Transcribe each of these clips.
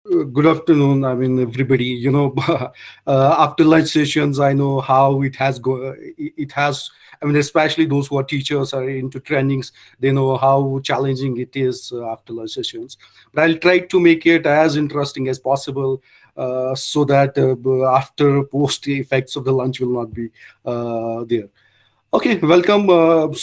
Good afternoon. I mean, everybody. After lunch sessions, I know how it has go. It has. I mean, especially those who are teachers are into trainings. They know how challenging it is after lunch sessions. But I'll try to make it as interesting as possible, so that after post effects of the lunch will not be there. Okay, welcome. The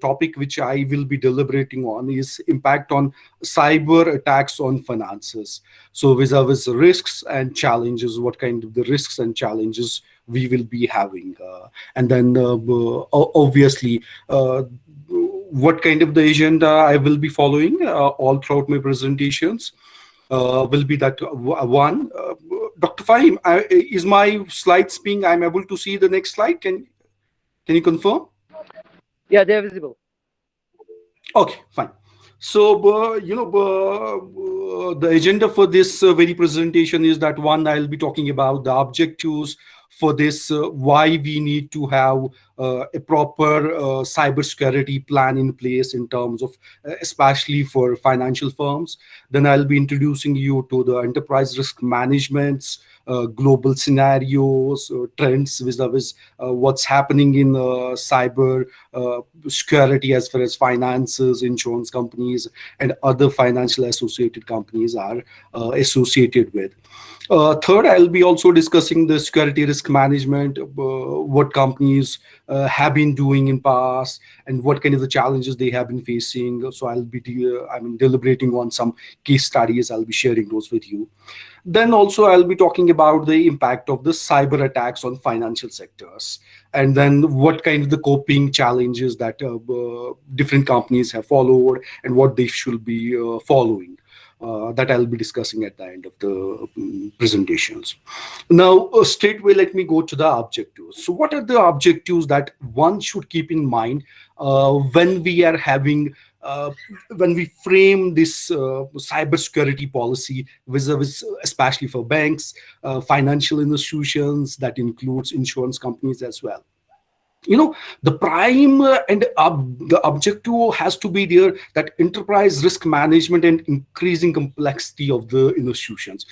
topic which I will be deliberating on is impact on cyber attacks on finances. So, vis-a-vis risks and challenges, what kind of the risks and challenges we will be having, and then obviously, what kind of the agenda I will be following all throughout my presentations will be that one. Dr. Fahim, is my slides being? I'm able to see the next slide. Can you confirm? Yeah, they are visible. Okay, fine. So, the agenda for this very presentation is that one, I'll be talking about the objectives for this, why we need to have a proper cybersecurity plan in place in terms of, especially for financial firms. Then I'll be introducing you to the enterprise risk managements, global scenarios, trends vis-a-vis what's happening in cyber security as far as finances, insurance companies, and other financial associated companies are associated with. Third, I'll be also discussing the security risk management, what companies have been doing in past, and what kind of the challenges they have been facing. So I'll be, deliberating on some case studies. I'll be sharing those with you. Then also I'll be talking about the impact of the cyber attacks on financial sectors, and then what kind of the coping challenges that different companies have followed and what they should be following. That I'll be discussing at the end of the presentations. Now, straightway, let me go to the objectives. So, what are the objectives that one should keep in mind when we are having when we frame this cybersecurity policy vis-a-vis, especially for banks, financial institutions, that includes insurance companies as well. The prime the objective has to be there, that enterprise risk management and increasing complexity of the institutions.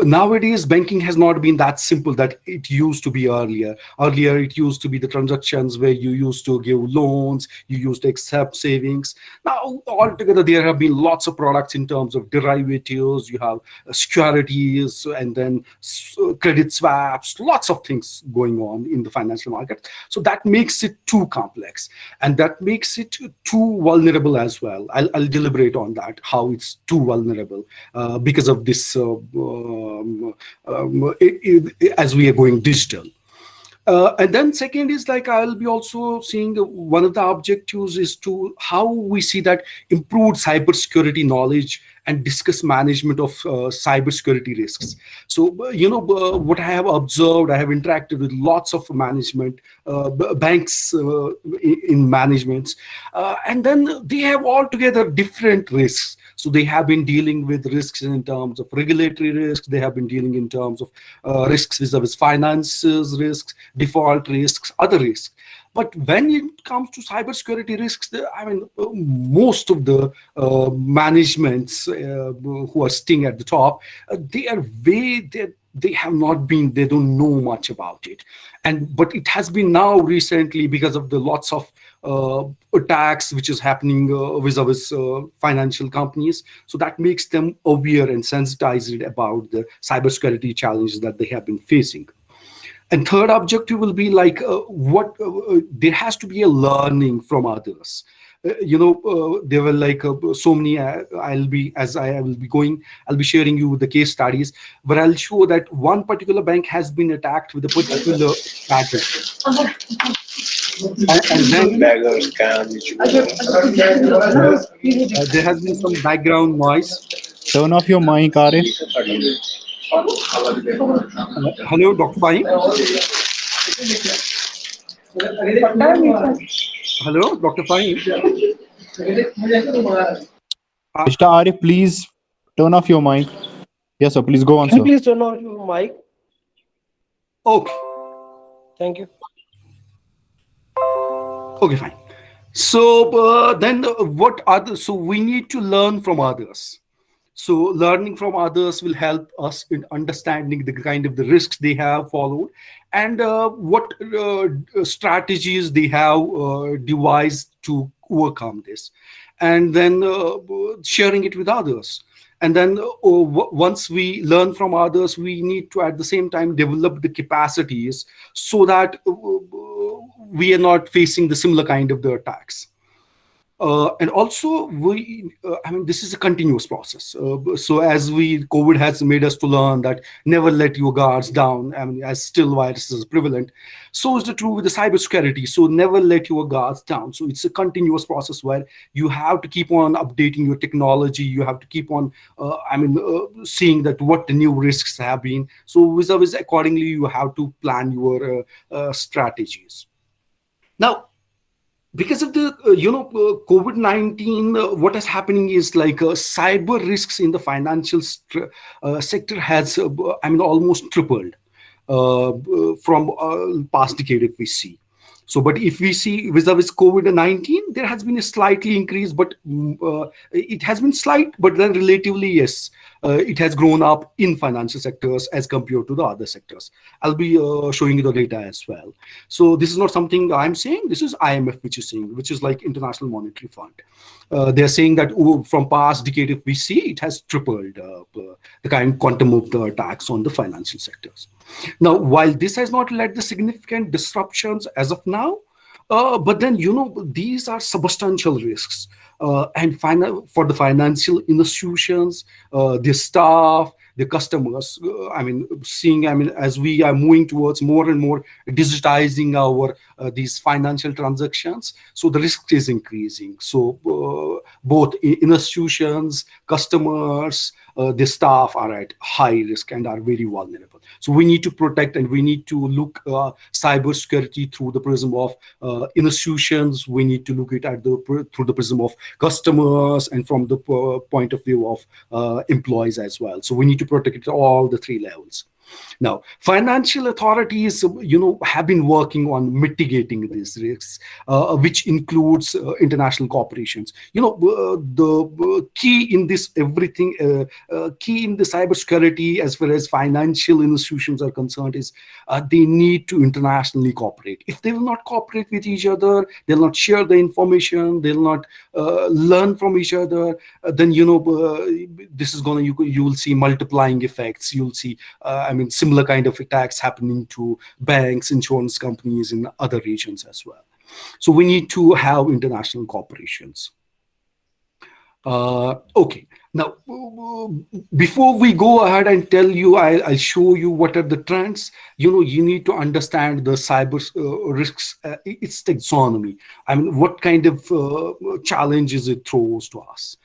Nowadays banking has not been that simple that it used to be earlier. It used to be the transactions where you used to give loans, you used to accept savings. Now altogether there have been lots of products in terms of derivatives. You have securities, and then credit swaps, lots of things going on in the financial market. So that makes it too complex, and that makes it too vulnerable as well. I'll deliberate on that, how it's too vulnerable because of this as we are going digital. And then second is, like, I'll be also seeing one of the objectives is to how we see that improved cybersecurity knowledge and discuss management of cybersecurity risks. So, what I have observed, I have interacted with lots of management, banks in managements, and then they have altogether different risks. So they have been dealing with risks in terms of regulatory risks. They have been dealing in terms of risks vis-a-vis finances risks, default risks, other risks. But when it comes to cybersecurity risks, most of the managements who are sitting at the top, they have not been, they don't know much about it. But it has been now recently, because of the lots of attacks which is happening vis-a-vis financial companies. So that makes them aware and sensitized about the cybersecurity challenges that they have been facing. And third objective will be like there has to be a learning from others. There were like so many. I'll be sharing you the case studies, but I'll show that one particular bank has been attacked with a particular pattern, and then there has been some background noise. Turn off your mic, Arif. Hello, Dr. Fahim. Hello, Dr. Fahim. Mr. Arif, please turn off your mic. Yes, sir. Please go on, Can sir. you please turn off your mic? Okay. Thank you. Okay, fine. So then what other? So we need to learn from others. So learning from others will help us in understanding the kind of the risks they have followed, and what strategies they have devised to overcome this, and then sharing it with others. And then once we learn from others, we need to at the same time develop the capacities so that we are not facing the similar kind of the attacks. And also, I mean, this is a continuous process. So as COVID has made us to learn that never let your guards down. I mean, as still virus is prevalent, so is it true with the cybersecurity. So never let your guards down. So it's a continuous process where you have to keep on updating your technology. You have to keep on, seeing that what the new risks have been. So vis-a-vis accordingly, you have to plan your strategies. Now, because of the COVID-19, what is happening is like cyber risks in the financial sector has almost tripled from past decade, if we see. So, but if we see vis-a-vis COVID-19, there has been a slightly increase, but it has been slight, but then relatively, yes, it has grown up in financial sectors as compared to the other sectors. I'll be showing you the data as well. So this is not something I'm saying. This is IMF which is saying, which is like International Monetary Fund. They're saying that from past decade, if we see, it has tripled the kind quantum of the attacks on the financial sectors. Now, while this has not led to significant disruptions as of now, but then, these are substantial risks. And for the financial institutions, their staff, the customers, as we are moving towards more and more digitizing our these financial transactions, so the risk is increasing. So both institutions, customers, the staff are at high risk and are very vulnerable. So we need to protect, and we need to look cybersecurity through the prism of institutions. We need to look at through the prism of customers, and from the point of view of employees as well. So we need to protect it at all the three levels. Now, financial authorities, have been working on mitigating these risks, which includes international corporations. The key in this everything, key in the cybersecurity as far as financial institutions are concerned is they need to internationally cooperate. If they will not cooperate with each other, they'll not share the information, they'll not learn from each other, then, this is going to, you will see multiplying effects. You'll see, similar kind of attacks happening to banks, insurance companies in other regions as well. So we need to have international corporations. Okay. Now, before we go ahead and tell you, I'll show you what are the trends. You need to understand the cyber risks, its taxonomy. What kind of challenges it throws to us.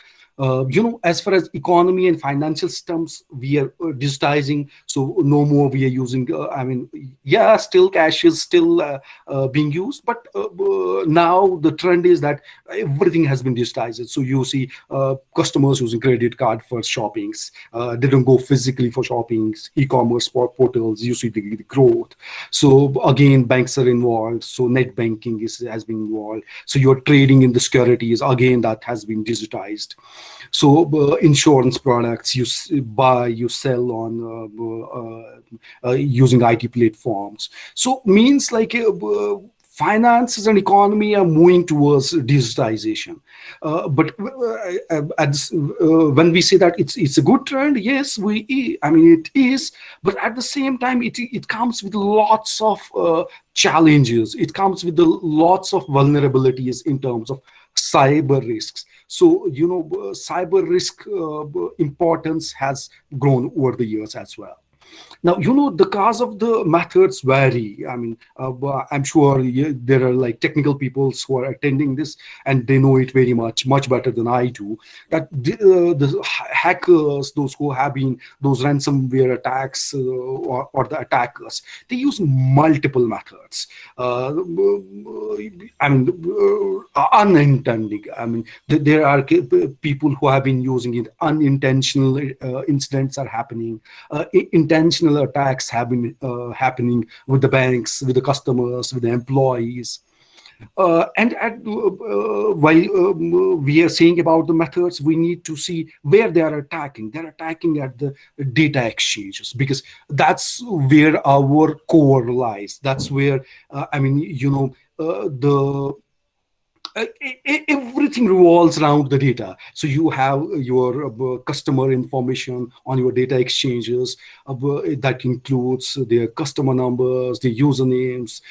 As far as economy and financial systems, we are digitizing. So no more we are using, still cash is still being used, but now the trend is that everything has been digitized. So you see customers using credit card for shoppings. They don't go physically for shoppings. E-commerce portals, you see the growth. So again, banks are involved. So net banking has been involved. So you're trading in the securities, again, that has been digitized. So insurance products, you buy, you sell on using IT platforms. So means like finances and economy are moving towards digitization. But when we say that it's a good trend, yes, it is. But at the same time, it comes with lots of challenges. It comes with lots of vulnerabilities in terms of cyber risks. So, cyber risk importance has grown over the years as well. Now, the cause of the methods vary. I'm sure there are like technical people who are attending this, and they know it very much better than I do. That the hackers, those who have been those ransomware attacks or the attackers, they use multiple methods. Unintended. There are people who have been using it. Unintentional incidents are happening. Intentional attacks have been happening with the banks, with the customers, with the employees. While we are saying about the methods, we need to see where they are attacking. They're attacking at the data exchanges, because that's where our core lies. That's where, the everything revolves around the data. So you have your customer information on your data exchanges, that includes their customer numbers, the usernames,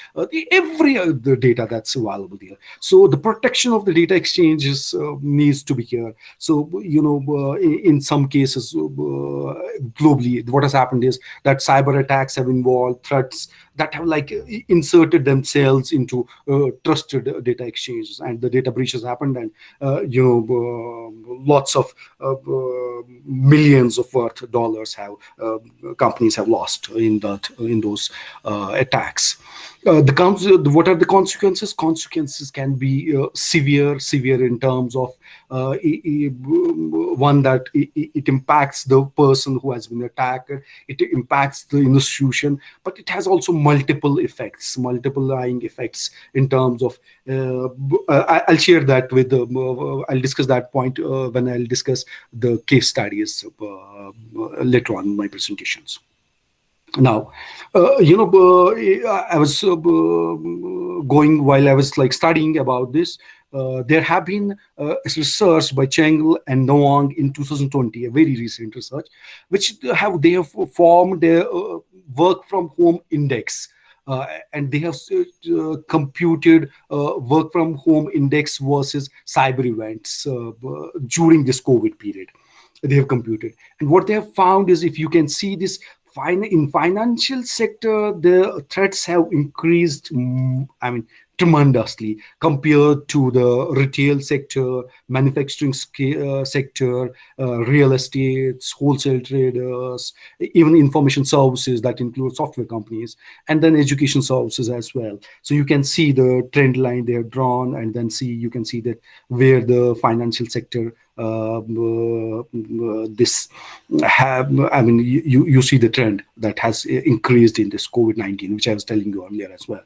every the data that's available there. So the protection of the data exchanges needs to be here. So in some cases, globally, what has happened is that cyber attacks have involved threats that have like inserted themselves into trusted data exchanges, and the data breaches happened, and lots of millions of worth dollars have companies have lost in those attacks. What are the consequences? Consequences can be severe in terms of one, that it impacts the person who has been attacked, it impacts the institution, but it has also multiple effects, multiplying effects in terms of. I'll share that with. I'll discuss that point when I'll discuss the case studies later on in my presentations. Now, I was going while I was like studying about this. There have been research by Cheng and Noang in 2020, a very recent research, which they have formed a work from home index. And they have computed work from home index versus cyber events during this COVID period. They have computed, and what they have found is, if you can see this, in financial sector, the threats have increased, tremendously compared to the retail sector, manufacturing sector, real estates, wholesale traders, even information services that include software companies, and then education services as well. So you can see the trend line they have drawn, and then you can see that where the financial sector this have, you see the trend that has increased in this COVID-19, which I was telling you earlier as well.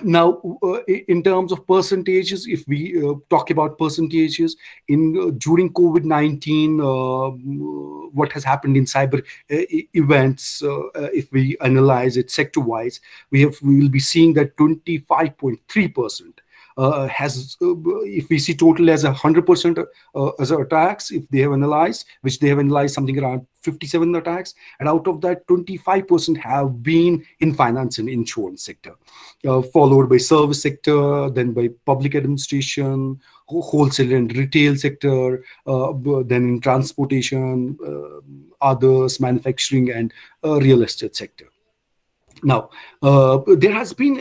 Now, in terms of percentages, if we talk about percentages in during COVID-19, what has happened in cyber events, if we analyze it sector-wise, we will be seeing that 25.3% has, if we see total as 100% as attacks, if they have analyzed, which they have analyzed something around 57 attacks, and out of that 25% have been in finance and insurance sector, followed by service sector, then by public administration, wholesale and retail sector, then in transportation, others, manufacturing, and real estate sector. Now, there has been,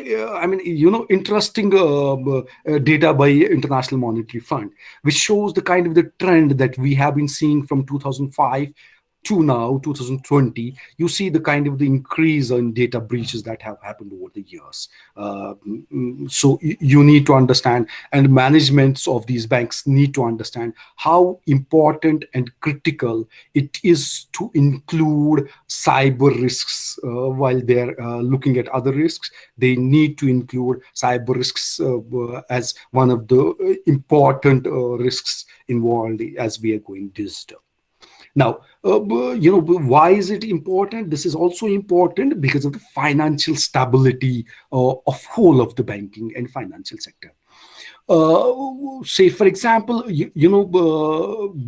interesting data by International Monetary Fund, which shows the kind of the trend that we have been seeing from 2005 to now 2020. You see the kind of the increase in data breaches that have happened over the years. So you need to understand, and managements of these banks need to understand how important and critical it is to include cyber risks while they're looking at other risks. They need to include cyber risks as one of the important risks involved as we are going digital. Now, why is it important? This is also important because of the financial stability of whole of the banking and financial sector. Say, for example,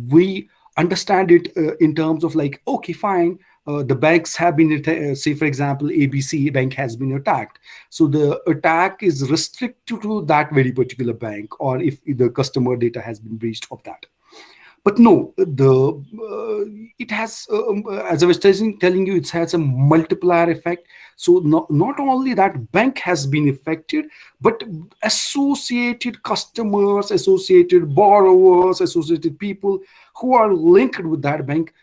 we understand it in terms of like, okay, fine, the banks have been, say, for example, ABC bank has been attacked. So the attack is restricted to that very particular bank, or if the customer data has been breached of that. But no, it has, as I was telling you, it has a multiplier effect. So not only that bank has been affected, but associated customers, associated borrowers, associated people who are linked with that bank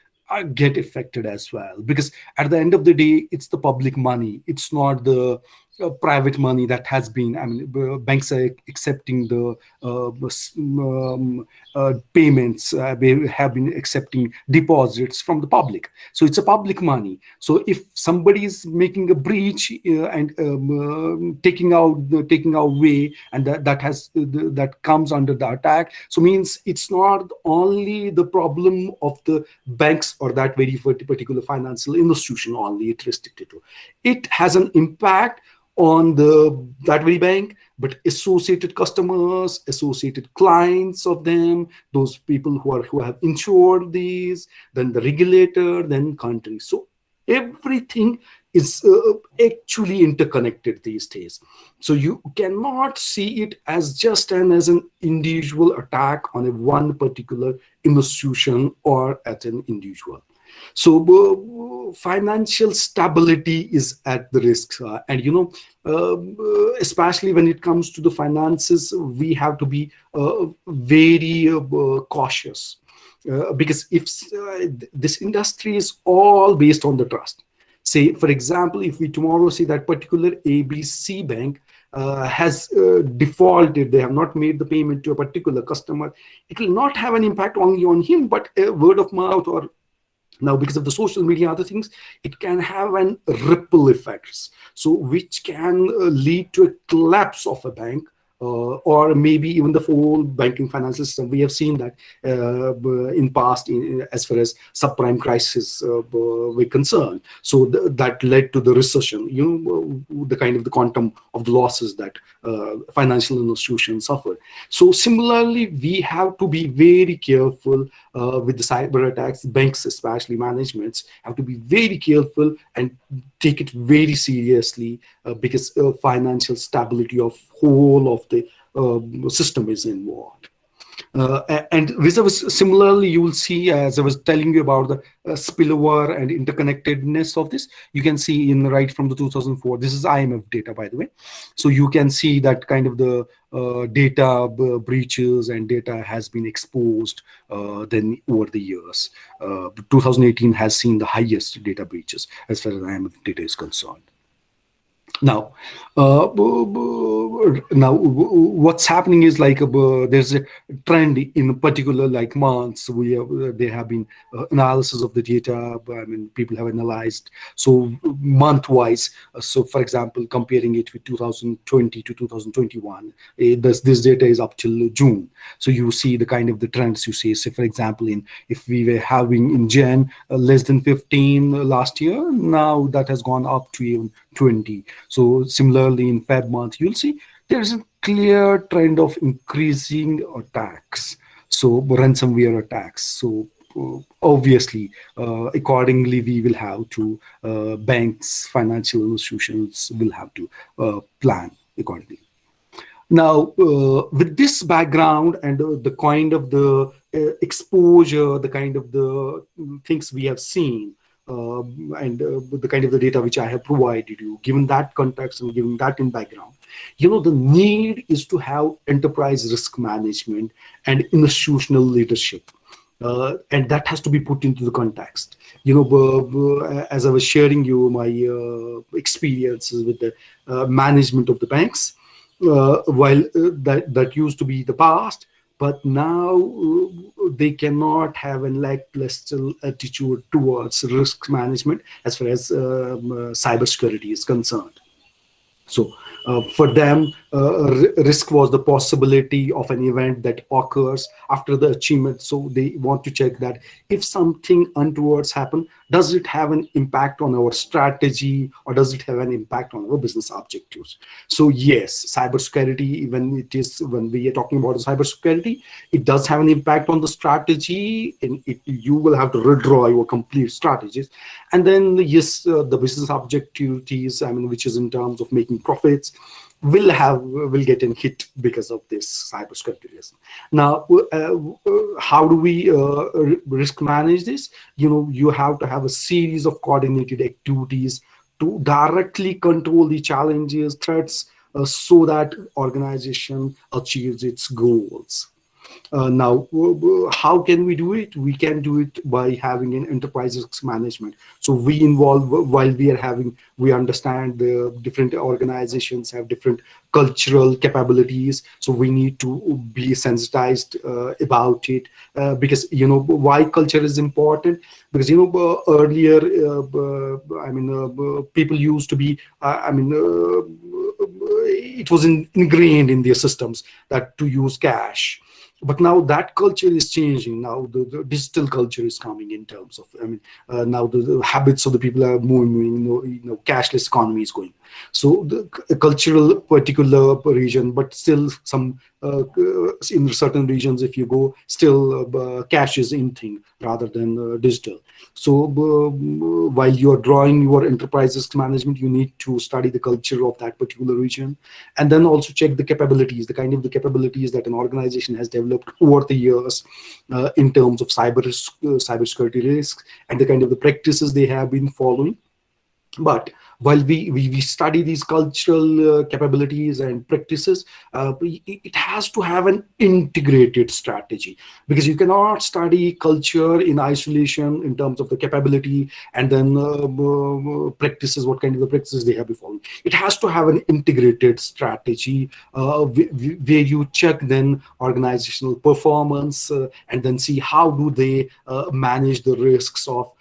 get affected as well. Because at the end of the day, it's the public money. It's not the private money that has been, banks are accepting the payments, they have been accepting deposits from the public. So it's a public money. So if somebody is making a breach and taking out way, and that comes under the attack, so means it's not only the problem of the banks or that very particular financial institution only it restricted to. It has an impact on the that very bank, but associated customers, associated clients of them, those people who have insured these, then the regulator, then country. So everything is actually interconnected these days. So you cannot see it as just as an individual attack on a one particular institution or at an individual. So financial stability is at the risk, and especially when it comes to the finances, we have to be very cautious, because if this industry is all based on the trust. Say, for example, if we tomorrow see that particular ABC bank has defaulted, they have not made the payment to a particular customer, it will not have an impact only on him, but a word of mouth, or now because of the social media, other things, it can have an ripple effects, so which can lead to a collapse of a bank, or maybe even the whole banking financial system. We have seen that in past, as far as subprime crisis were concerned. So that led to the recession, the kind of the quantum of the losses that financial institutions suffered. So similarly, we have to be very careful with the cyber attacks. Banks, especially managements, have to be very careful and take it very seriously, because financial stability of whole of the system is involved. And similarly, you will see, as I was telling you about the spillover and interconnectedness of this, you can see in right from the 2004, this is IMF data, by the way. So you can see that kind of the data breaches and data has been exposed then over the years. 2018 has seen the highest data breaches as far as IMF data is concerned. Now, what's happening is like there's a trend in particular, like months. There have been analysis of the data. People have analyzed so month-wise. So, for example, comparing it with 2020 to 2021, this data is up till June. So you see the kind of the trends you see. So, for example, if we were having in Jan less than 15 last year, now that has gone up to even 20. So similarly in Feb month, you'll see there is a clear trend of increasing attacks. So ransomware attacks. So obviously, accordingly, we will have to, banks, financial institutions will have to plan accordingly. Now, with this background and the kind of the exposure, the kind of the things we have seen, and the kind of the data which I have provided you, given that context and given that in background, the need is to have enterprise risk management and institutional leadership. And that has to be put into the context. As I was sharing you my experiences with the management of the banks, while that used to be the past, but now they cannot have a lackluster attitude towards risk management as far as cybersecurity is concerned. So for them, risk was the possibility of an event that occurs after the achievement. So they want to check that if something untowards happen, does it have an impact on our strategy, or does it have an impact on our business objectives? So yes, cybersecurity, when we are talking about cybersecurity, it does have an impact on the strategy, and you will have to redraw your complete strategies. And then yes, the business objectives, which is in terms of making profits, will get hit because of this cybersecurity risk. Now, how do we risk manage this? You have to have a series of coordinated activities to directly control the challenges, threats, so that organization achieves its goals. Now, how can we do it? We can do it by having an enterprise risk management. So we involve while we are having, we understand the different organizations have different cultural capabilities. So we need to be sensitized about it, because why culture is important. Because earlier, people used to be, it was ingrained in their systems that to use cash. But now that culture is changing. Now the digital culture is coming in terms of, now the habits of the people are moving, cashless economy is going. So the cultural particular region, but still some in certain regions, if you go, still cash is in thing rather than digital. So while you are drawing your enterprise risk management, you need to study the culture of that particular region, and then also check the capabilities, the kind of the capabilities that an organization has developed over the years in terms of cybersecurity risks, and the kind of the practices they have been following. But while we study these cultural capabilities and practices, it has to have an integrated strategy, because you cannot study culture in isolation in terms of the capability and then practices, what kind of the practices they have been following. It has to have an integrated strategy where you check then organizational performance, and then see how do they manage the risks of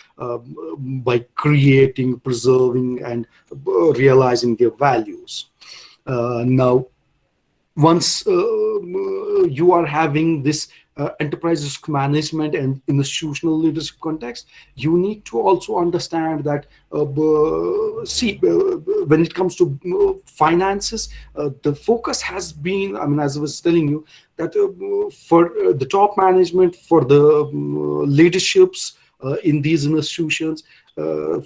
by creating, preserving, and realizing their values. Now, once you are having this enterprise risk management and institutional leadership context, you need to also understand that when it comes to finances, the focus has been, as I was telling you, that for the top management, for the leaderships in these institutions,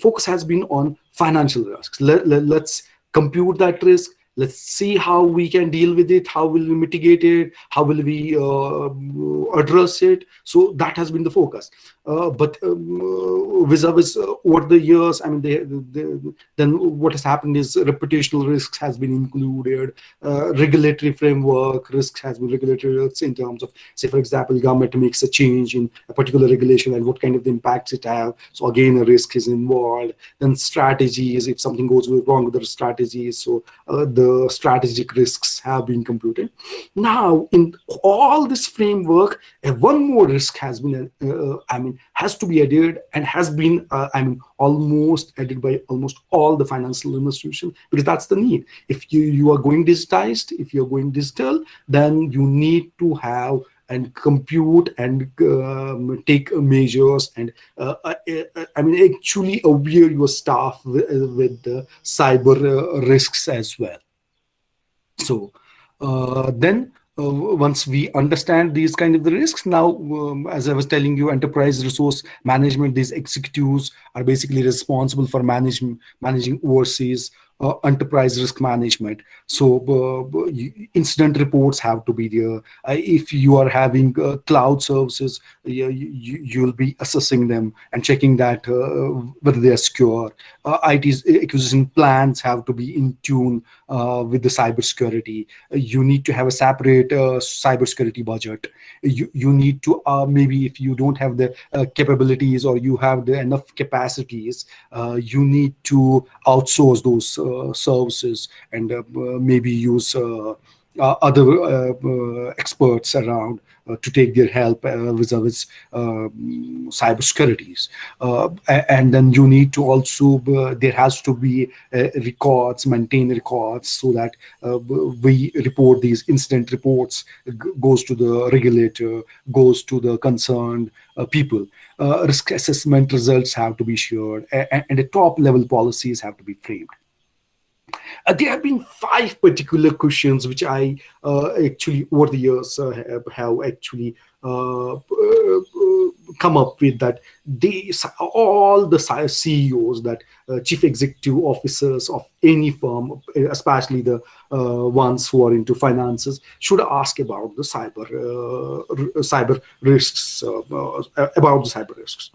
focus has been on financial risks. Let's compute that risk. Let's see how we can deal with it. How will we mitigate it? How will we address it? So that has been the focus. But vis-a-vis over the years, then what has happened is reputational risks has been included. Regulatory framework risks has been regulatory risks in terms of, say, for example, government makes a change in a particular regulation and what kind of impacts it have. So again, a risk is involved. Then strategies, if something goes wrong with the strategies, so the strategic risks have been computed. Now, in all this framework, one more risk has been, has to be added, and has been, almost added by almost all the financial institutions, because that's the need. If you are going digitized, if you're going digital, then you need to have and compute and take measures and actually aware your staff with the cyber risks as well. So then once we understand these kind of the risks, now as I was telling you, enterprise resource management, these executives are basically responsible for managing overseas enterprise risk management. So incident reports have to be there. If you are having cloud services, you'll be assessing them and checking that whether they are secure. IT acquisition plans have to be in tune with the cybersecurity. You need to have a separate cybersecurity budget. You need to maybe if you don't have the capabilities, or you have the enough capacities, you need to outsource those services, and maybe use other experts around to take their help vis-a-vis cybersecurities. And then you need to also, there has to be maintain records, so that we report these incident reports, goes to the regulator, goes to the concerned people. Risk assessment results have to be shared, and the top level policies have to be framed. There have been 5 particular questions which I actually over the years have actually come up with, that all the CEOs, that chief executive officers of any firm, especially the ones who are into finances, should ask about the cyber risks, about the cyber risks.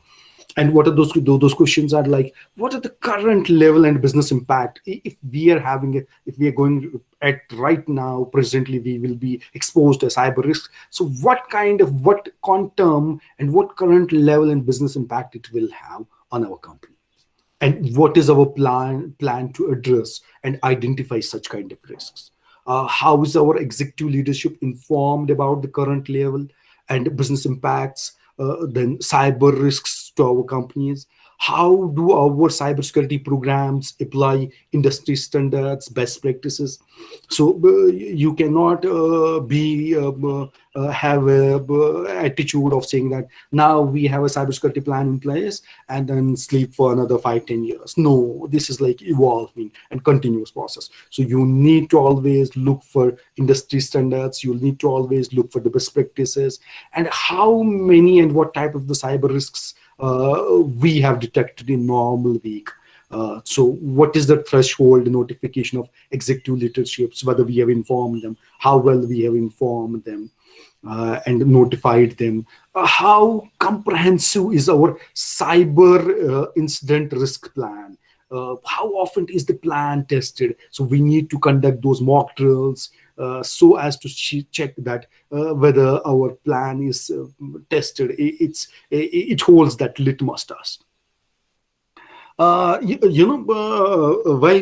And what are those questions are like, what are the current level and business impact? If we are having if we are going at right now, presently we will be exposed to cyber risks. So what quantum and what current level and business impact it will have on our company, and what is our plan to address and identify such kind of risks? How is our executive leadership informed about the current level and business impacts, then cyber risks to our companies? How do our cybersecurity programs apply industry standards, best practices? So you cannot have a attitude of saying that now we have a cybersecurity plan in place and then sleep for another 5-10 years. No, this is like evolving and continuous process. So you need to always look for industry standards. You'll need to always look for the best practices and how many and what type of the cyber risks we have detected in normal week. So what is the threshold notification of executive leaderships, whether we have informed them, how well we have informed them and notified them? How comprehensive is our cyber incident risk plan? How often is the plan tested? So we need to conduct those mock drills so as to check that whether our plan is tested. It holds that litmus test. While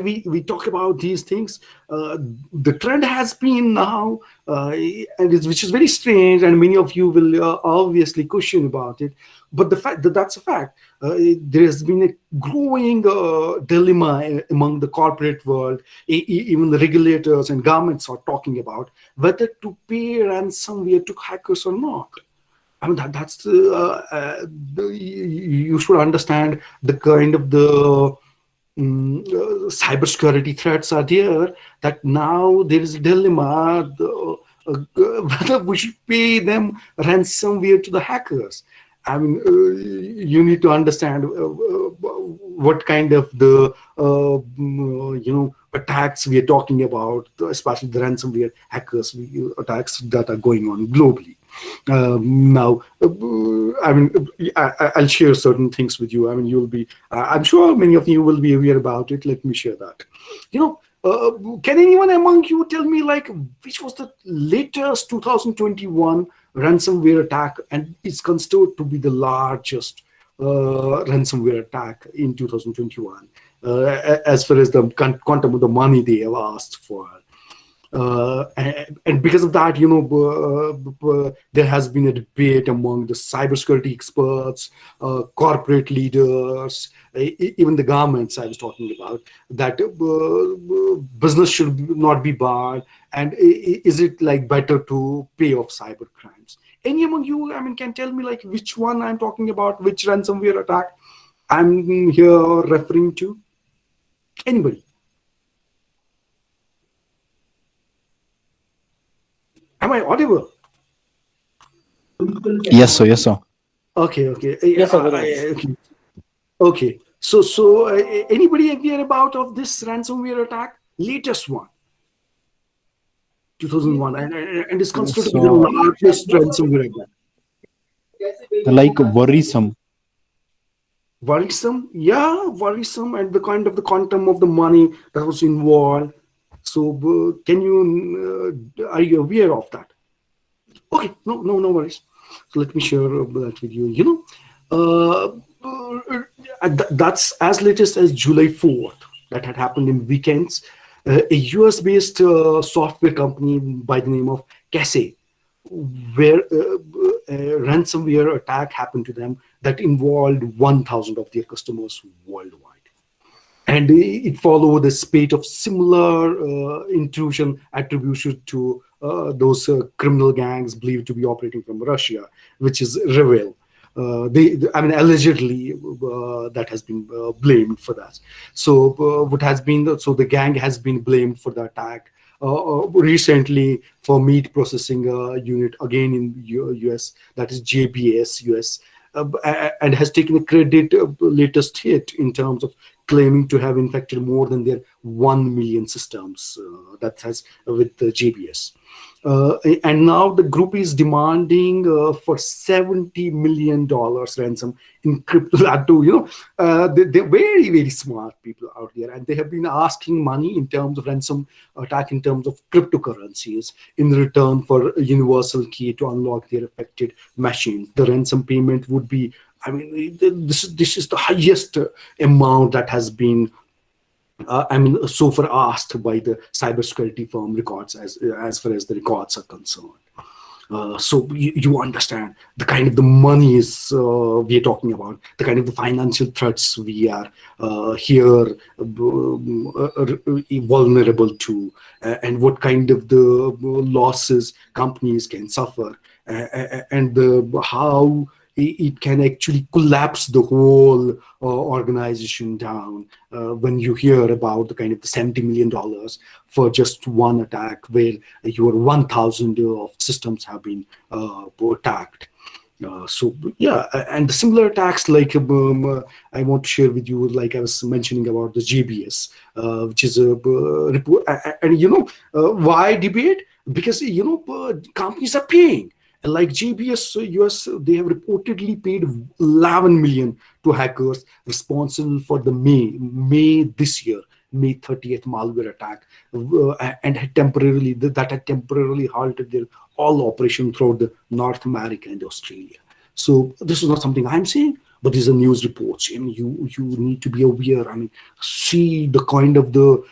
we talk about these things, the trend has been now, which is very strange, and many of you will obviously question about it. But the fact that's a fact. There has been a growing dilemma among the corporate world. Even the regulators and governments are talking about whether to pay ransomware to hackers or not. I mean that's you should understand the kind of the cybersecurity threats are there, that now there is a dilemma whether we should pay them ransomware to the hackers. I mean, you need to understand what kind of the attacks we are talking about, especially the ransomware hackers attacks that are going on globally. Now, I'll share certain things with you. I mean, you'll be, I'm sure many of you will be aware about it. Let me share that. Can anyone among you tell me, like, which was the latest 2021 ransomware attack, and it's considered to be the largest ransomware attack in 2021, as far as the quantum of the money they have asked for? And because of that, there has been a debate among the cybersecurity experts, corporate leaders, even the governments I was talking about, that business should not be barred, and is it like better to pay off cyber crimes? Any among you, I mean, can tell me like which one I'm talking about, which ransomware attack I'm here referring to? Anybody? Am I audible? Yes, sir. Yes, sir. Okay. Yes, sir. Okay. So anybody aware about of this ransomware attack? Latest one, 2001, and it's considered to be the So, largest ransomware attack. like worrisome. Worrisome, yeah, worrisome, and the kind of the quantum of the money that was involved. So, can you are you aware of that? Okay, no worries. So let me share that with you. That's as latest as July 4th. That had happened in weekends. A US-based software company by the name of Casey, where a ransomware attack happened to them that involved 1,000 of their customers worldwide. And it followed a spate of similar intrusion attributed to those criminal gangs believed to be operating from Russia, which is Revel. Allegedly, that has been blamed for that. So, the gang has been blamed for the attack recently for meat processing unit again in US, that is JBS US, and has taken a credit latest hit in terms of claiming to have infected more than their 1 million systems that has with the JBS. And now the group is demanding for $70 million ransom in crypto. That too, they're very, very smart people out there, and they have been asking money in terms of ransom attack in terms of cryptocurrencies in return for a universal key to unlock their affected machines. The ransom payment would be, I mean, this is the highest amount that has been so far asked by the cybersecurity firm records, as far as the records are concerned. So you understand the kind of the monies we are talking about, the kind of the financial threats we are here vulnerable to, and what kind of the losses companies can suffer, and how it can actually collapse the whole organization down when you hear about the kind of the $70 million for just one attack, where your 1,000 of systems have been attacked. So yeah, and the similar attacks, like I want to share with you, like I was mentioning about the JBS, which is a report, and why debate? Because companies are paying. Like JBS US, they have reportedly paid 11 million to hackers responsible for the May this year, May 30th malware attack, and had temporarily halted their all operation throughout the North America and Australia. So this is not something I'm saying, but these are news reports, and you need to be aware. I mean, see the kind of the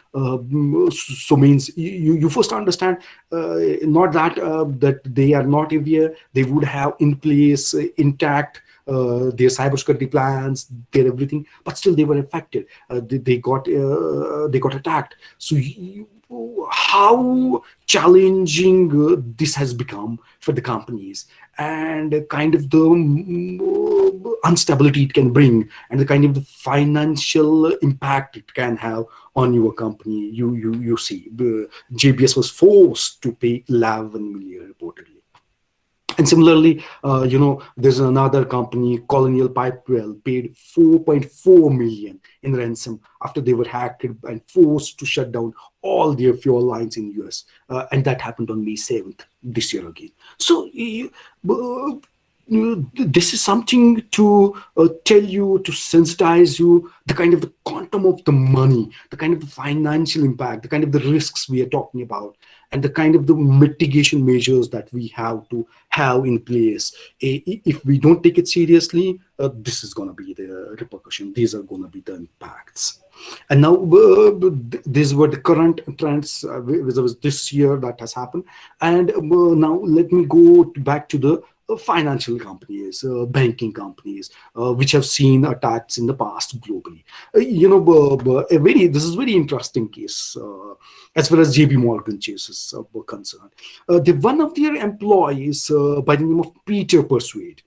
so means you first understand not that that they are not aware. They would have in place intact their cybersecurity plans, their everything, but still they were affected. They got attacked. So how challenging this has become for the companies, and kind of the instability it can bring, and the kind of the financial impact it can have on your company. You see, the JBS was forced to pay 11 million reportedly. And similarly, there's another company, Colonial Pipewell, paid 4.4 million in ransom after they were hacked and forced to shut down all their fuel lines in US. And that happened on May 7th this year again. So this is something to tell you, to sensitize you, the kind of the quantum of the money, the kind of the financial impact, the kind of the risks we are talking about, and the kind of the mitigation measures that we have to have in place. If we don't take it seriously, this is going to be the repercussion. These are going to be the impacts. And now these were the current trends this year that has happened. And now let me go back to the financial companies, banking companies, which have seen attacks in the past globally. This is very interesting case as far as JP Morgan Chase is concerned. One of their employees by the name of Peter Persuade.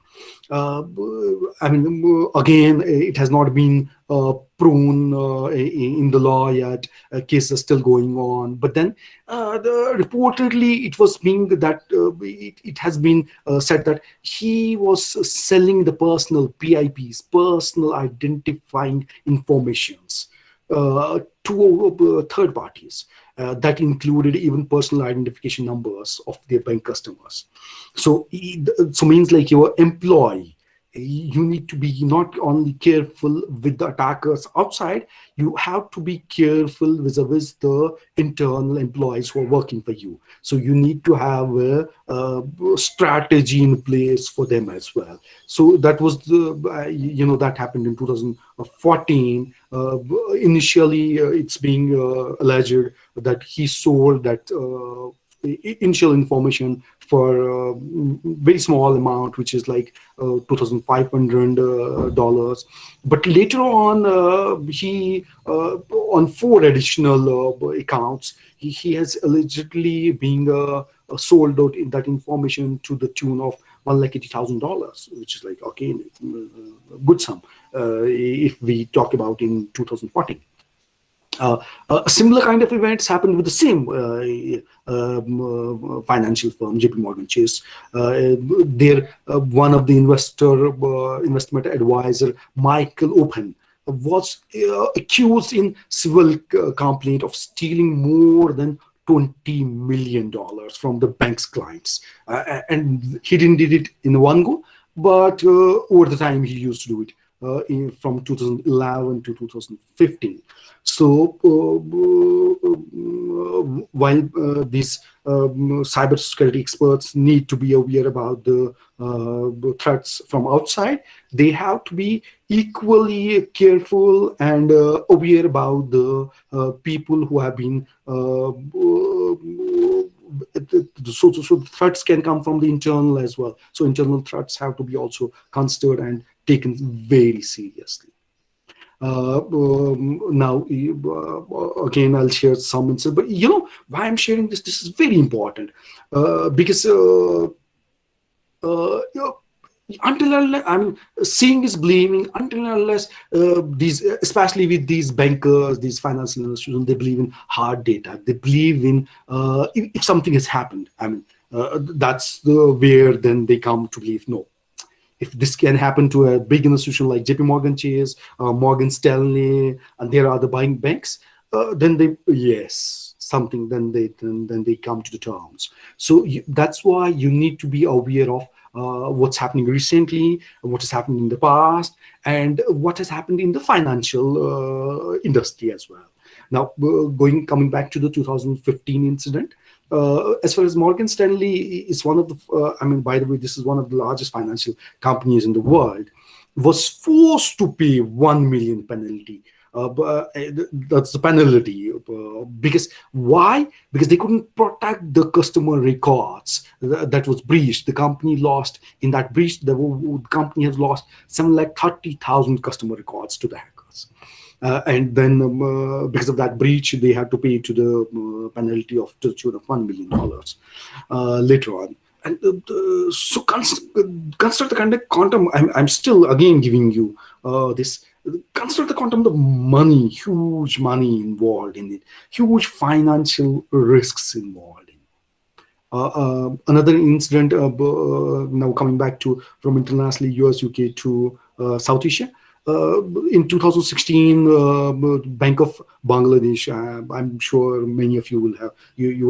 Again, it has not been proven in the law yet. Cases are still going on. But then, reportedly, it was being that it has been said that he was selling the personal PIPs, personal identifying informations, to third parties. That included even personal identification numbers of their bank customers. So means like your employee, you need to be not only careful with the attackers outside, you have to be careful vis-a-vis the internal employees who are working for you. So you need to have a strategy in place for them as well. So that was that happened in 2014. Initially, it's being alleged that he sold that initial information for a very small amount, which is like $2,500. But later on, he on 4 additional accounts, he has allegedly being sold out in that information to the tune of $180,000, which is like, okay, good sum if we talk about in 2014. Similar kind of events happened with the same financial firm, JP Morgan Chase. One of the investment advisor, Michael Open, was accused in civil complaint of stealing more than $20 million from the bank's clients. And he didn't did it in one go, but over the time he used to do it from 2011 to 2015. So while these cybersecurity experts need to be aware about the threats from outside, they have to be equally careful and aware about the people who have been so the threats can come from the internal as well. So internal threats have to be also considered and taken very seriously. Now, again, I'll share some insights. But why I'm sharing this? This is very important because until unless seeing is believing, until unless these, especially with these bankers, these financial institutions, they believe in hard data. They believe in if something has happened. That's the where then they come to believe no. If this can happen to a big institution like JP Morgan Chase, Morgan Stanley, and there are other buying banks, then they something. Then they come to the terms. So that's why you need to be aware of what's happening recently, what has happened in the past, and what has happened in the financial industry as well. Now, coming back to the 2015 incident. As far as Morgan Stanley is one of the, by the way, this is one of the largest financial companies in the world, was forced to pay 1 million penalty. That's the penalty. Because why? Because they couldn't protect the customer records that was breached. The company lost in that breach. The company has lost something like 30,000 customer records to the hackers. And then because of that breach, they had to pay to the penalty to the tune of $1 million later on. And so consider the kind of quantum. I'm still again giving you this. Consider the quantum of money, huge money involved in it, huge financial risks involved in. Another incident. Now coming back from internationally, US, UK to South Asia. In 2016, Bank of Bangladesh. I'm sure many of you would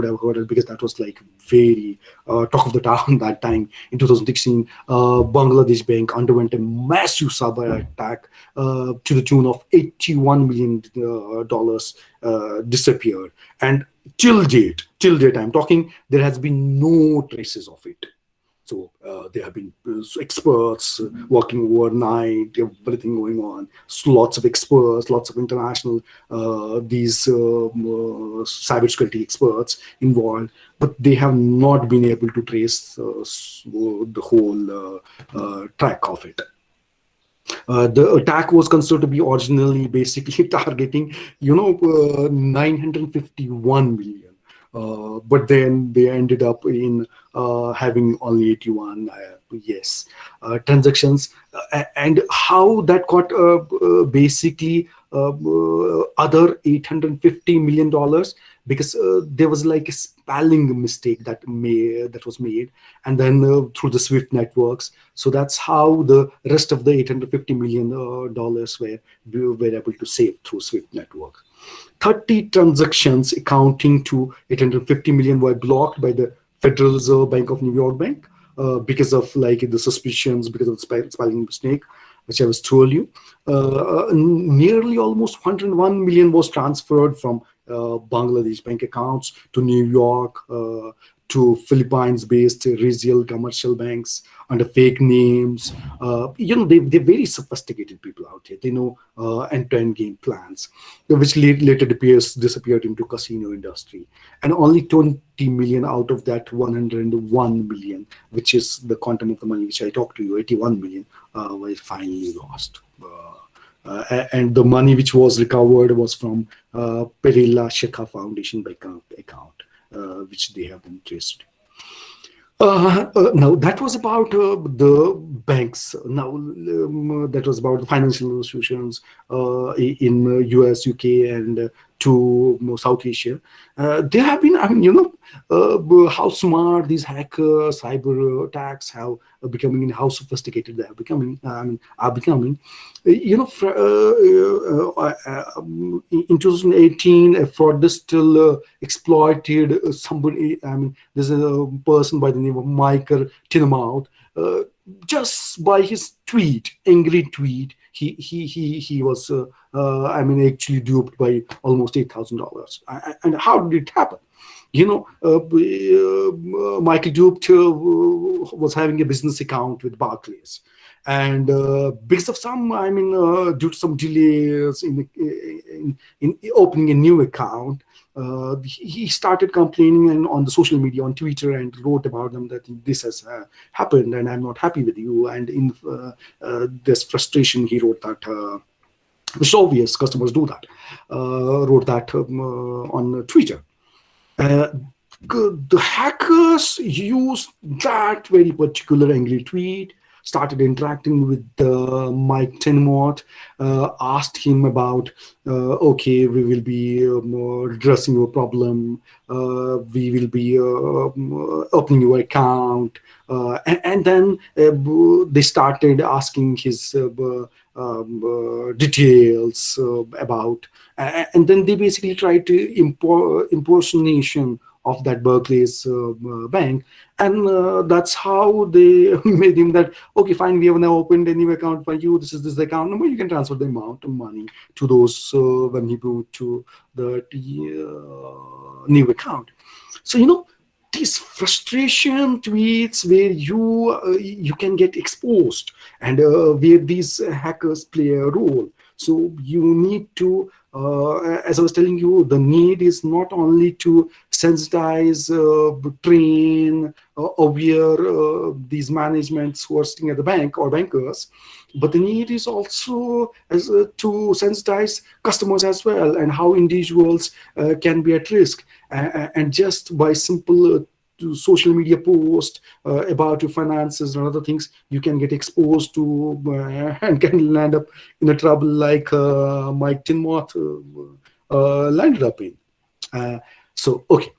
have heard it because that was like very talk of the town that time. In 2016, Bangladesh Bank underwent a massive cyber attack to the tune of $81 million disappeared, and till date I'm talking, there has been no traces of it. So there have been experts working overnight, everything going on. So lots of experts, lots of international these cybersecurity experts involved, but they have not been able to trace the whole track of it. The attack was considered to be originally basically targeting, 951 million. But then they ended up in having only 81 transactions, and how that got basically other $850 million, because there was like a spelling mistake that was made, and then through the SWIFT networks. So that's how the rest of the $850 million were able to save through SWIFT network. 30 transactions accounting to $850 million were blocked by the Federal Reserve Bank of New York Bank because of the suspicions, because of the spelling mistake, which I was told you. Nearly almost 101 million was transferred from Bangladesh bank accounts to New York, to Philippines-based regional commercial banks under fake names. They're very sophisticated people out here. They know end-to-end game plans, which later disappeared into casino industry. And only 20 million out of that 101 million, which is the quantum of the money which I talked to you, 81 million, was finally lost. And the money which was recovered was from Perilla Shekha Foundation bank account. Which they have been traced. Now that was about the banks. Now that was about the financial institutions in US, UK, and to South Asia. There have been, how smart these hackers, cyber attacks have becoming, and how sophisticated they are becoming. Are becoming. In 2018, a fraudster exploited somebody. There's a person by the name of Michael Tinamouth. Just by his angry tweet, he was actually duped by almost $8,000. And how did it happen? Michael duped was having a business account with Barclays, and because of some, due to some delays in opening a new account, he started complaining and on the social media, on Twitter, and wrote about them that this has happened and I'm not happy with you. And in this frustration, he wrote that, which is obvious, customers do that, wrote that on Twitter. The hackers used that very particular angry tweet, started interacting with Mike Tenmort, asked him about, okay, we will be addressing your problem, we will be opening your account, and then they started asking his details about, and then they basically tried to impersonation of that Barclays bank, and that's how they made him that, okay, fine, we have now opened a new account for you, this is this account number, you can transfer the amount of money to those when he moved to the new account. So these frustration tweets where you can get exposed, and where these hackers play a role. So you need to, as I was telling you, the need is not only to sensitize, train, aware these managements who are sitting at the bank or bankers, but the need is also to sensitize customers as well, and how individuals can be at risk. And just by simple to social media post about your finances and other things, you can get exposed to and can land up in a trouble like Mike Tinmoth landed up in. Okay.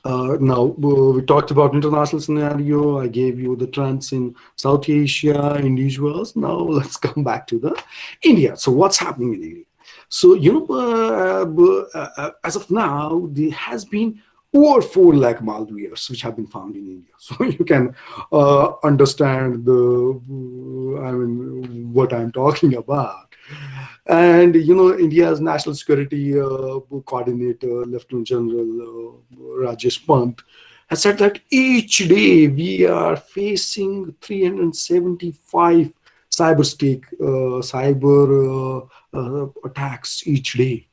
Now we talked about international scenario. I gave you the trends in South Asia, individuals. Now let's come back to the India. So what's happening in India? So as of now, there has been over 4 lakh malwares which have been found in India. So you can understand what I'm talking about. And India's National Security Coordinator, Lieutenant General Rajesh Pant, has said that each day we are facing 375 cyber attacks each day.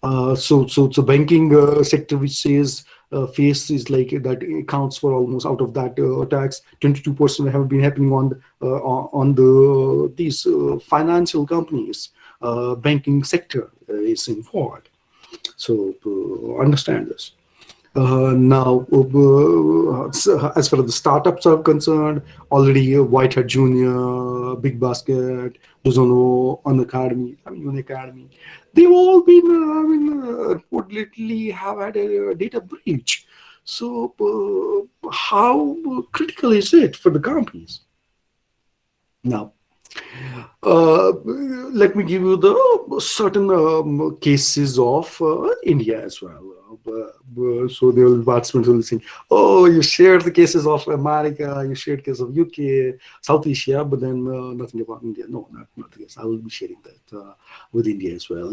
So banking sector, which says faces like that, accounts for almost, out of that attacks, 22% have been happening on these financial companies. Banking sector is involved. So understand this. Now, as far as the startups are concerned, already Whitehead Junior, Big Basket, Dozono, Unacademy, they've all been, reportedly have had a data breach. So, how critical is it for the companies? Now, let me give you the certain cases of India as well. So there will be participants who will say, oh, you shared the cases of America, you shared cases of UK, South Asia, but then nothing about India. No, not the case. I will be sharing that with India as well.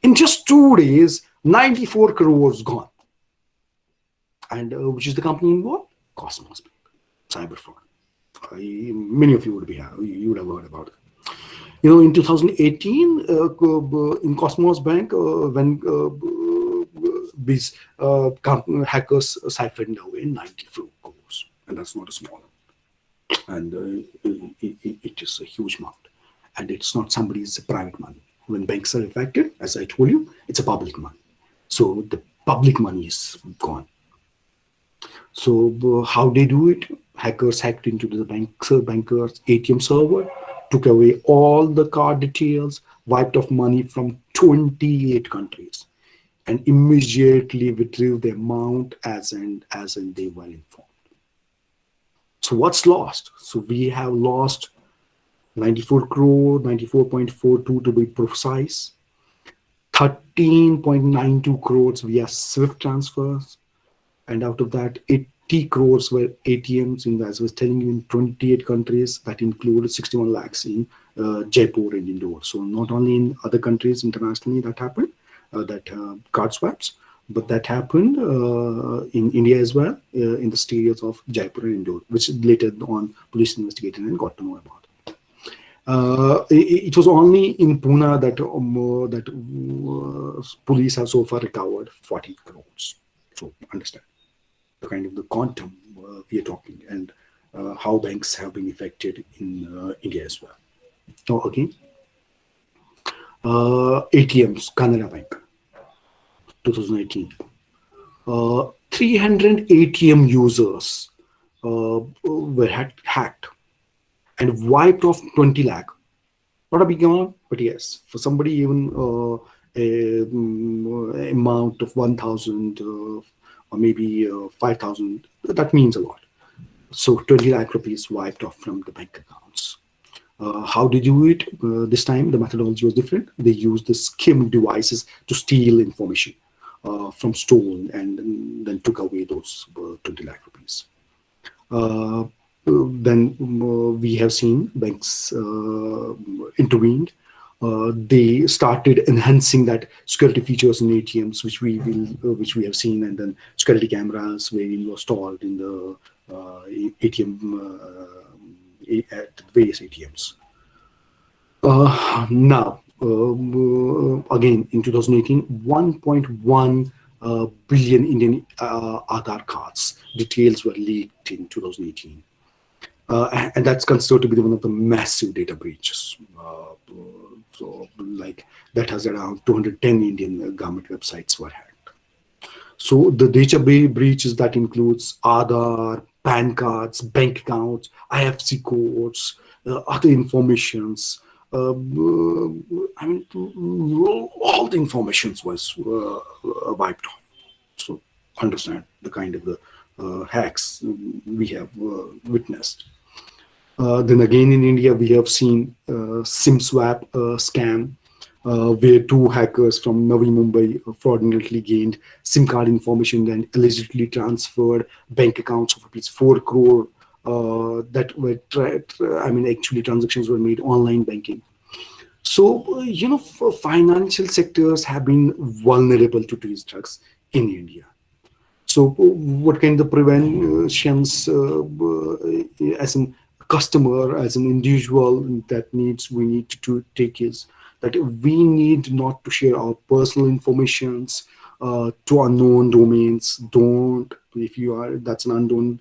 In just 2 days, 94 crores gone. And which is the company involved? Cosmos Bank, cyber fraud. Many of you would have heard about it. In 2018, in Cosmos Bank, when these hackers siphoned away 94 crores, and that's not a small amount, and it is a huge amount, and it's not somebody's private money. When banks are affected, as I told you, it's a public money, so the public money is gone. So how they do it? Hackers hacked into the bankers' ATM server, took away all the card details, wiped off money from 28 countries, and immediately withdrew the amount as in they were informed. So what's lost? So we have lost 94 crore, 94.42 to be precise, 13.92 crores via SWIFT transfers, and out of that, 80 crores were ATMs, as I was telling you, in 28 countries. That included 61 lakhs in Jaipur and Indore. So not only in other countries internationally that happened, that card swaps, but that happened in India as well, in the states of Jaipur and Indore, which later on police investigated and got to know about. It was only in Pune that police have so far recovered 40 crores. So understand the kind of the quantum we are talking, and how banks have been affected in India as well. Now again, ATMs, Canara Bank, 2018. 300 ATM users were hacked and wiped off 20 lakh. Not a big amount, but yes, for somebody even amount of 1,000 or maybe 5,000, that means a lot. So 20 lakh rupees wiped off from the bank accounts. How did they do it? This time the methodology was different. They used the skim devices to steal information from stolen, and then took away those 20 lakh rupees. Then we have seen banks intervened. They started enhancing that security features in ATMs, which we have seen, and then security cameras were installed in the ATM at various ATMs. Now, again in 2018, 1.1 billion Indian Aadhaar cards details were leaked in 2018. And that's considered to be one of the massive data breaches. So, like, that has around 210 Indian government websites were hacked. So the data breaches that includes Aadhaar, PAN cards, bank accounts, IFSC codes, other informations. I mean, all the informations was wiped off. So understand the kind of the hacks we have witnessed. Then again in India, we have seen SIM swap scam, where two hackers from Navi Mumbai fraudulently gained SIM card information and allegedly transferred bank accounts of rupees 4 crore that were, actually transactions were made online banking. So, for financial sectors have been vulnerable to these drugs in India. So what kind of preventions as a customer, as an individual that we need to take is that we need not to share our personal informations to unknown domains. Don't, if you are, that's an unknown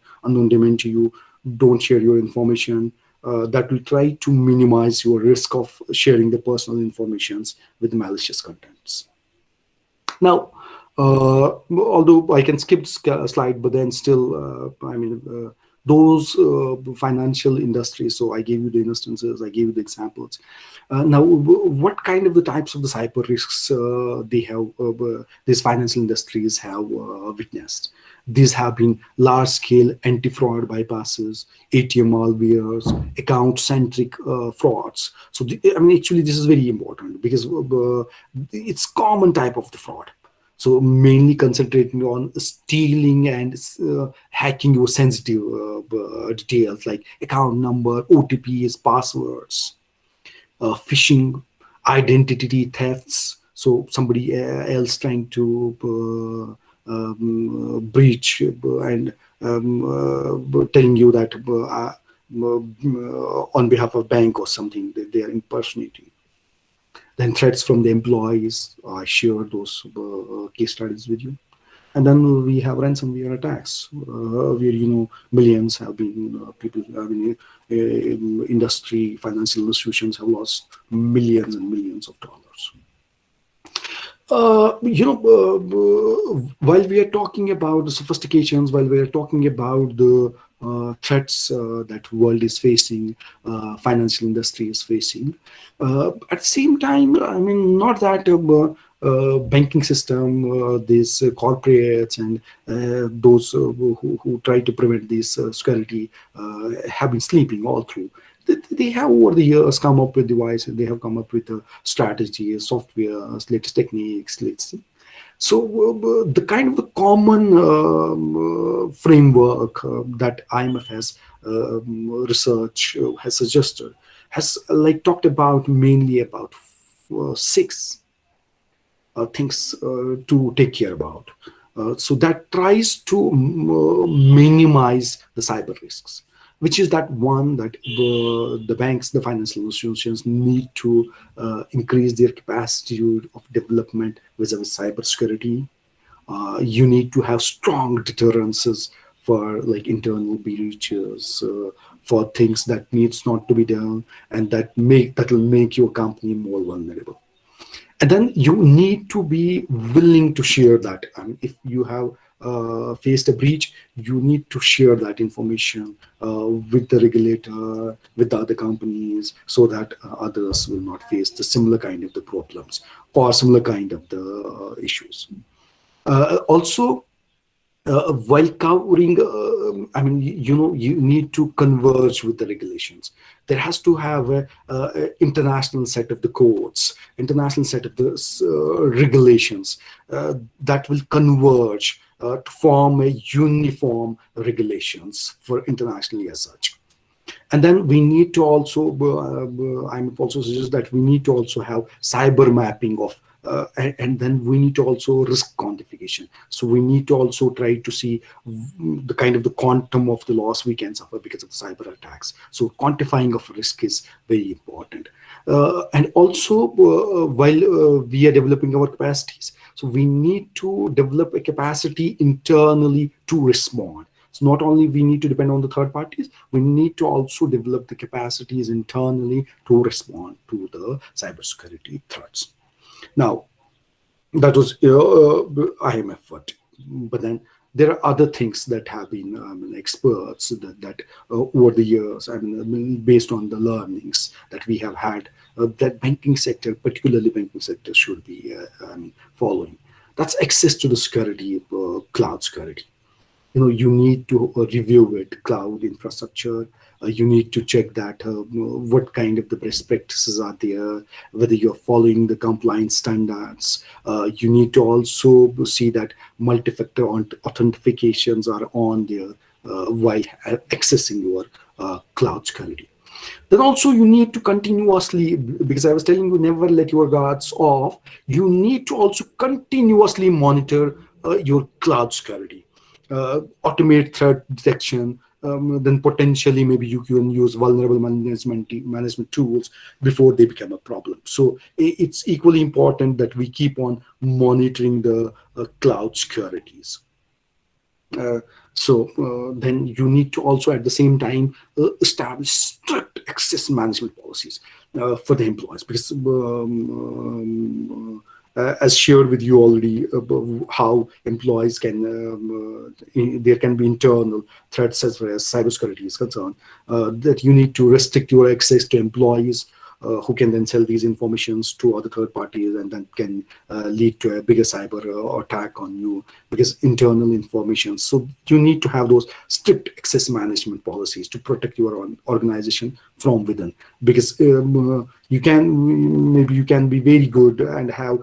domain to you, don't share your information. That will try to minimize your risk of sharing the personal informations with malicious contents. Now, although I can skip a slide, but then still, those financial industries, so I gave you the instances, I gave you the examples. Now, what kind of the types of the cyber risks they have, these financial industries have witnessed? These have been large-scale anti-fraud bypasses, ATM malwares, account-centric frauds. So, actually, this is very important because it's common type of the fraud. So mainly concentrating on stealing and hacking your sensitive details like account number, OTPs, passwords, phishing, identity thefts. So somebody else trying to breach and telling you that on behalf of bank or something that they are impersonating. Then threats from the employees. I shared those case studies with you. And then we have ransomware attacks, where millions have been people. Industry, financial institutions have lost millions and millions of dollars. While we are talking about the sophistications, while we are talking about the threats that world is facing, financial industry is facing, at the same time, I mean, not that banking system, these corporates and those who try to prevent this security have been sleeping all through. They have over the years come up with devices, they have come up with strategies, softwares, latest techniques, let's see. So the kind of the common framework that IMF has research has suggested has like talked about mainly about six things to take care about. So that tries to minimize the cyber risks, which is that one that the banks, the financial institutions need to increase their capacity of development vis-a-vis cybersecurity. You need to have strong deterrences for like internal breaches, for things that needs not to be done, and that will make your company more vulnerable. And then you need to be willing to share that. And if you have faced a breach, you need to share that information with the regulator, with the other companies, so that others will not face the similar kind of the problems or similar kind of the issues. Also, while covering, I mean, you need to converge with the regulations. There has to have a international set of the codes, international set of the regulations that will converge to form a uniform regulations for internationally as such. And then we need to also, I'm also suggest that we need to also have cyber mapping of, and then we need to also risk quantification. So we need to also try to see the kind of the quantum of the loss we can suffer because of the cyber attacks. So quantifying of risk is very important. And also, while we are developing our capacities, so we need to develop a capacity internally to respond. So not only we need to depend on the third parties, we need to also develop the capacities internally to respond to the cybersecurity threats. Now, that was IMF effort, but then there are other things that have been experts that over the years, based on the learnings that we have had, that banking sector, particularly banking sector, should be following. That's access to the security, cloud security. You need to review it, cloud infrastructure. You need to check that what kind of the best practices are there, whether you're following the compliance standards. You need to also see that multi-factor authentications are on there while accessing your cloud security. Then also you need to continuously, because I was telling you, never let your guards off. You need to also continuously monitor your cloud security, automate threat detection. Then potentially maybe you can use vulnerable management tools before they become a problem. So it's equally important that we keep on monitoring the cloud securities. Then you need to also at the same time establish strict access management policies for the employees, because as shared with you already, how employees can, there can be internal threats as far as cybersecurity is concerned, that you need to restrict your access to employees who can then sell these informations to other third parties, and then can lead to a bigger cyber attack on you because internal information. So you need to have those strict access management policies to protect your own organization from within, because you can be very good and have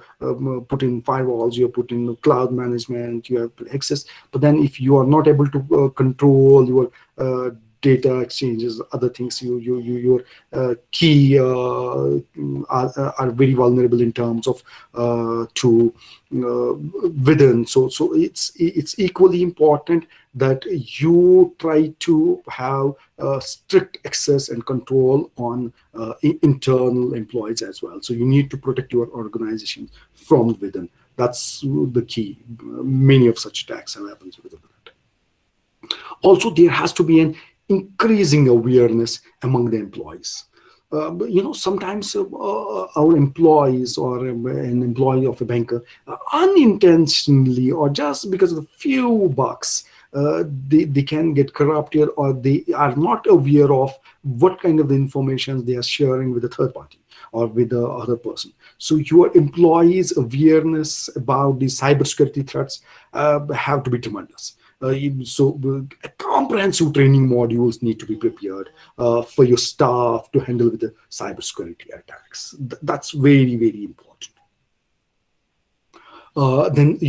put in firewalls, you put in cloud management, you have access, but then if you are not able to control your data exchanges, other things, your key are very vulnerable in terms of to within. So it's equally important that you try to have strict access and control on internal employees as well. So you need to protect your organization from within. That's the key. Many of such attacks have happened within that. Also, there has to be an increasing awareness among the employees. Sometimes our employees or an employee of a banker unintentionally or just because of a few bucks, they can get corrupted, or they are not aware of what kind of information they are sharing with the third party or with the other person. So your employees' awareness about the cybersecurity threats have to be tremendous. Comprehensive training modules need to be prepared for your staff to handle with the cybersecurity attacks. That's very, very important. Then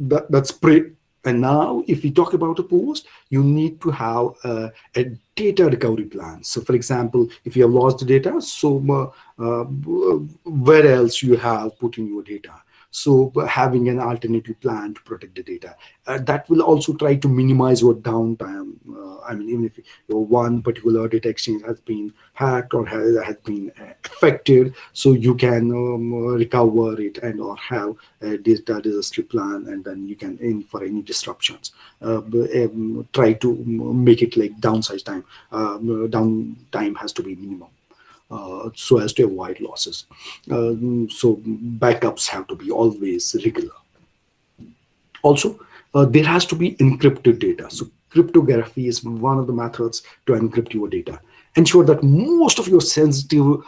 that's pre. And now, if we talk about a post, you need to have a data recovery plan. So, for example, if you have lost the data, so where else you have put in your data? So, having an alternative plan to protect the data, that will also try to minimize your downtime. Even if your one particular data exchange has been hacked or has been affected, so you can recover it and or have a data disaster plan, and then you can aim for any disruptions. Try to make it like downside time. Downtime has to be minimum. So as to avoid losses. So backups have to be always regular. Also, there has to be encrypted data. So cryptography is one of the methods to encrypt your data. Ensure that most of your sensitive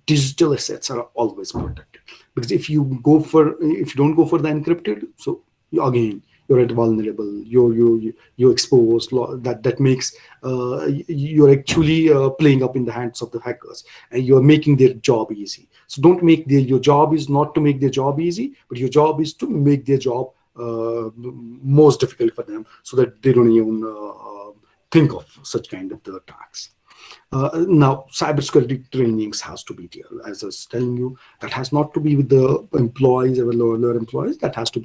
digital assets are always protected. Because if you don't go for the encrypted, so again you're at vulnerable. You're exposed. That makes you're actually playing up in the hands of the hackers, and you're making their job easy. So don't make your job is not to make their job easy, but your job is to make their job most difficult for them, so that they don't even think of such kind of the attacks. Now, cybersecurity trainings has to be there. As I was telling you, that has not to be with the employees or lower employees. That has to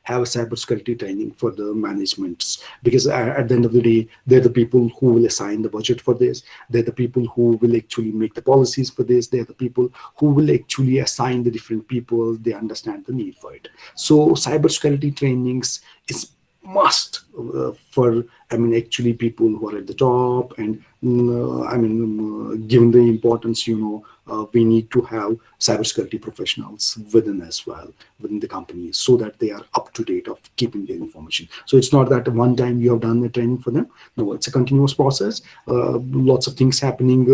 have a cybersecurity training for the managements, because at the end of the day, they're the people who will assign the budget for this. They're the people who will actually make the policies for this. They're the people who will actually assign the different people. They understand the need for it. So cybersecurity trainings is must for actually people who are at the top, and given the importance, we need to have cybersecurity professionals within as well, within the company, so that they are up to date of keeping their information. So it's not that one time you have done the training for them. No, it's a continuous process. Lots of things happening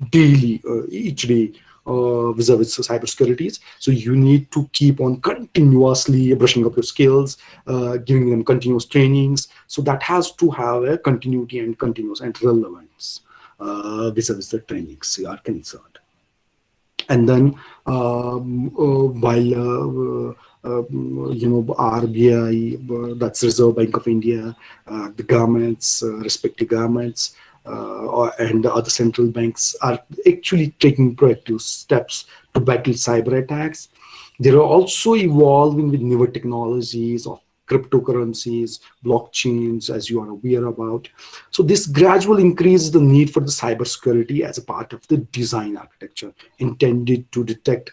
daily, each day, vis-a-vis cybersecurities. So you need to keep on continuously brushing up your skills, giving them continuous trainings. So that has to have a continuity and continuous and relevance vis-a-vis the trainings are concerned. And then while RBI, that's Reserve Bank of India, the governments, respective governments, and other central banks are actually taking proactive steps to battle cyber attacks. They are also evolving with newer technologies of cryptocurrencies, blockchains, as you are aware about. So this gradual increases the need for the cybersecurity as a part of the design architecture, intended to detect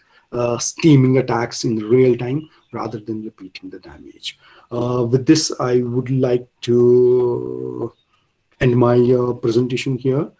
steaming attacks in real time rather than repeating the damage. With this, I would like to end my presentation here.